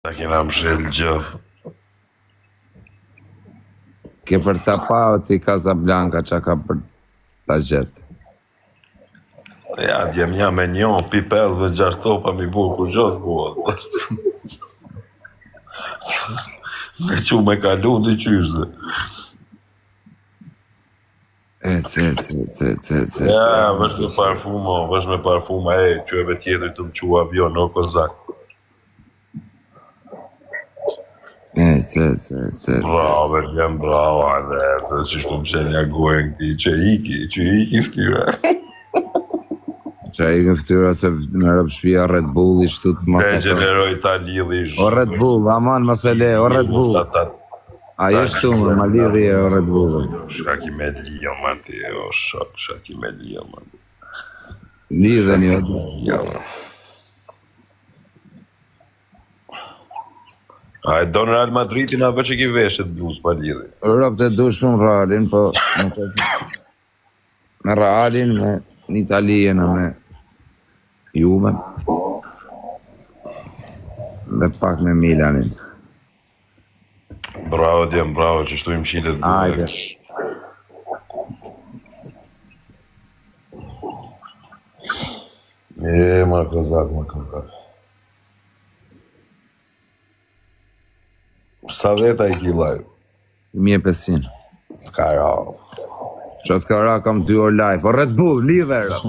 Ta kena më shëllë gjëf. Ke për ta pa ti Casablanca që ka për ta gjetë. Ja, djem jam e njohë, pi 5-6 copa mi bu ku gjës bua. Me që me kalu në qyshtë. Ec. Ja, vesh me parfuma, qëve tjetër të më që avion, o kozak. Ec. Bravo, jam bravo, adhe, se që shtu më shenja gojën këti, që iki ftyra. Që i në ftyra se në rëpë shpia Red Bull i shtut masa Pe gjeneroj ta lidhi. O Red Bull, aman mase le, o Red Bull. Ajo shtu më, ma lidhi e o Red Bull. Shaki me lijo, man ti, o shaki me lijo, man ti. Lidhe një. A e do në Real Madridin a veç e ki veshet bluz pa lidhi? Europë të du shumë Realin, po me Realin, me në Italien, me Juve, dhe pak me Milanin. Bravo, djem, bravo, që shtu im qitet bërë. Ajde. Ma kozak. Sa veta i ki live? 1500. Kara. Qëtë kara kam 2 orë live. O Red Bull, lidhe, rë.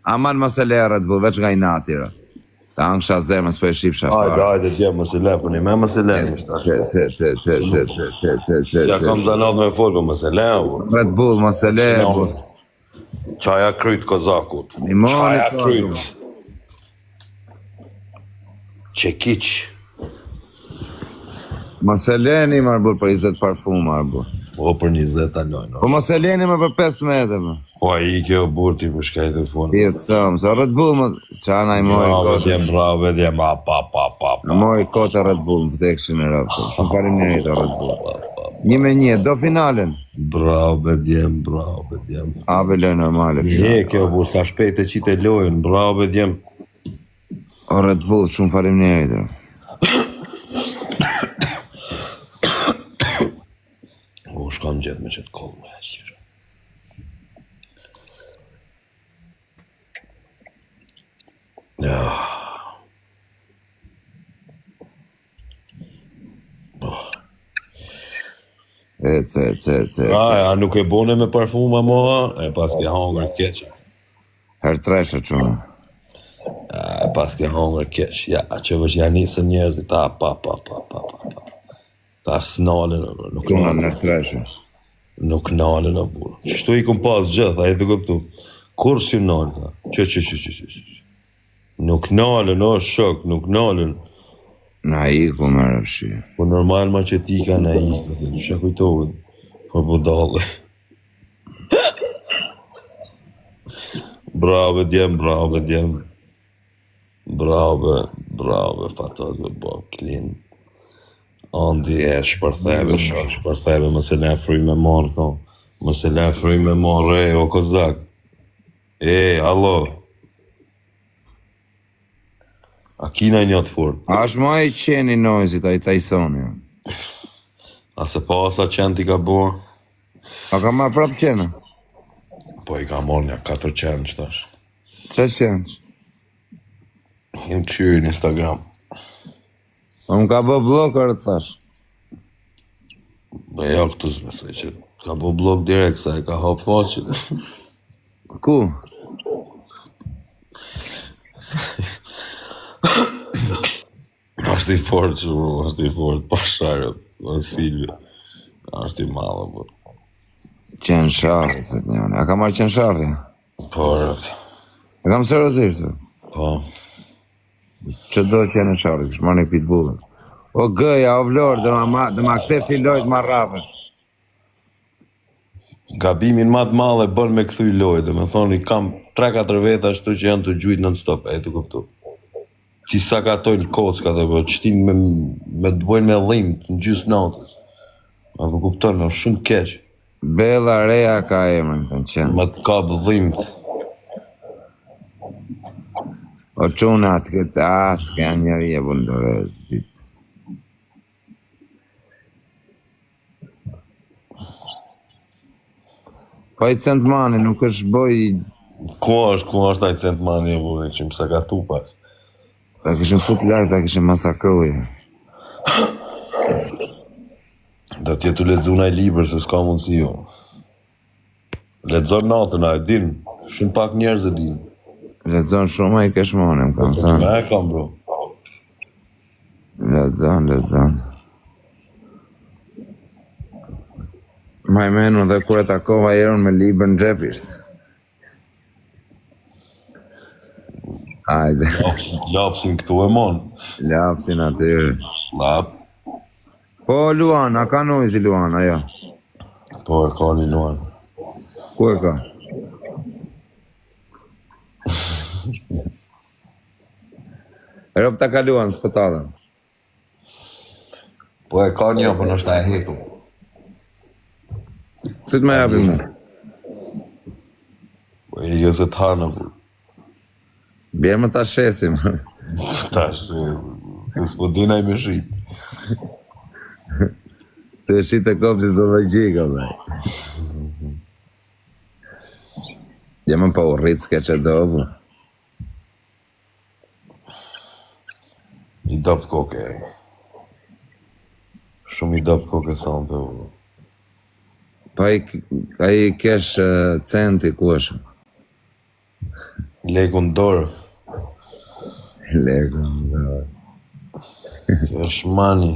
Aman mos e le Red Bull, veç nga i nati, rë. Ta angsha zemën, s'po e shifsha farë. Ajde, djem, mos e lepëni, me mos e lepëni. Ja kam zanat me folë, mos e lepë. Red Bull, mos e le. Qaja kryt kozakut. Qaja kryt. Qekiq. Mos e leni, marbur, për 20 parfum, marbur. Po për 20 alojnë. Po mos e leni me për 15, më. Po a i kjo burë ti për shkaj të fonë. Ti të thëmë, se Red Bull më qana i moj kote. Bravo, djem, pa. Moj kote Red Bull, më vdekshin e rëpë. Shumë farim njërit o Red Bull. 1-1, do finalen. Bravo, djem. Abe loj normale finalen. Kjo burë, sa shpejt e qite lojën, bravo, djem. O Red Bull, shumë farim njërit. O, shkam gjetë me qëtë kollë me qërë. Ja. Ec. A nuk e bone me parfuma moa, e pas ke hongër keqë. Her treshe qënë. Pas ke hongër keqë, ja, që vësh ja nisën njerëzit, ta pa. Ta s'nalën, nuk Qënë her treshe. Nuk nalën, o burë. Qështu i këm pas gjitha, e të këptu. Kur s'ju nalën, ta? Që. Nuk nalën, o shok, nuk nalën. Na i ku më rëpshi. Po normal ma që ti ka na i, që kujtohet. Po budale. Bravo, djem. Bravo, fatat me bo, klin. Andi e shpërtheve, mëse le fry me marë, ka. Mëse le fry me marë, o kozak. Allo. A kina një të fort. A është ma i qeni nojzit, a i Tysoni. A se pa asa qenë ti ka bo? A ka ma prap qenë? Po i ka morë një 4 qenë qëtash. Qa qenë? Im qyrë në Instagram. A më ka bë blokër, të thash. Be jo këtu s'mesoj që ka bo blok direkt, sa e ka hop faqin. Ku? Ashtë i fort që bro, pasharët, në Silvia. Ashtë i malë, bro. Qenë sharri, thët njënë. A ka marrë qenë sharri? Po, rët. A kam serozisht, Po. Që do qenë sharri, kështë marrë një pitbullën. O gëja, o vlorë, dhe ma këthe si lojt ma rafësh. Gabimin ma të malë e bën me këthuj lojt, dhe me thoni, kam 3-4 veta ashtu që janë të gjujt non-stop, e të kuptu. Qisa ka tojnë kocka dhe bërë, qëtin me dëbojnë me dhimt në gjysë natës. A për kuptonë, është shumë keqë. Bella Rea ka emrin, të në qenë. Me të kap dhimt. O quna të këtë asë, ka njëri e bundorez. Pa i Centmani, nuk është boj... Ku është ai Centmani e burri që më sa ka tu pas. Ta kishim fut lartë, ta kishim masakruje. Da tjetu lexuar ai libër se s'ka mundësi jo. Lexon natën, a e din? Shumë pak njerëz e din. Lexon shumë ai Keshmoni, më kam thënë. Ja e kam bro. Lexon. Ma i menu dhe kur e takova erën me libër në xhep ishte. Ajde, Lapsin këtu e mon. lapsin atyre. Lap. Po, Luan, a ka nojzi Luan, ajo? Po e ka një luan. Ku e ka? Rop ta kaluan spitalin. Po e ka një, po nështë e heku. Ty të me japim mu. Po e jo se t'hanë, po. Bjerë më ta shesim. Tash, se s'po dinaj me shit. Të shite kopë si zoologjika, dhe. Jemi pa u rritë s'ke që do, bu. I dopt koke. Shumë i dopt koke sa në të u. Pa i kesh centi ku është. Leku në dorë. Leko, da. Kjo është mani.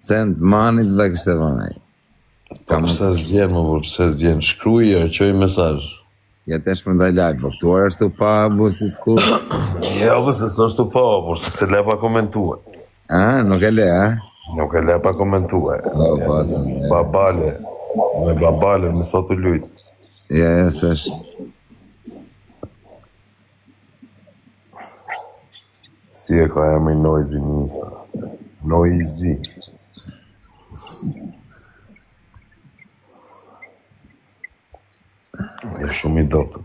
Cent manit dhe kështë e vanaj. Pa pëse s'vjen, më burë, pëse s'vjen. Shkruje, qoj mesazh. Ja të është më ndaj lajt, po këtu është tu pa bu si s'ku. Ja, po se s'është të pa, por se le pa komentue. A, nuk e le, a? Nuk e le pa komentue. pas. Babale. Me babale, me sa të lujt. Ja, s'është. Si e ka emri Noizi Nisa. Noizi. E shumë i doptë.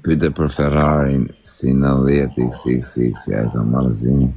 Pyte për Ferrarin, si në 10 XX, ja e ka marrë zini.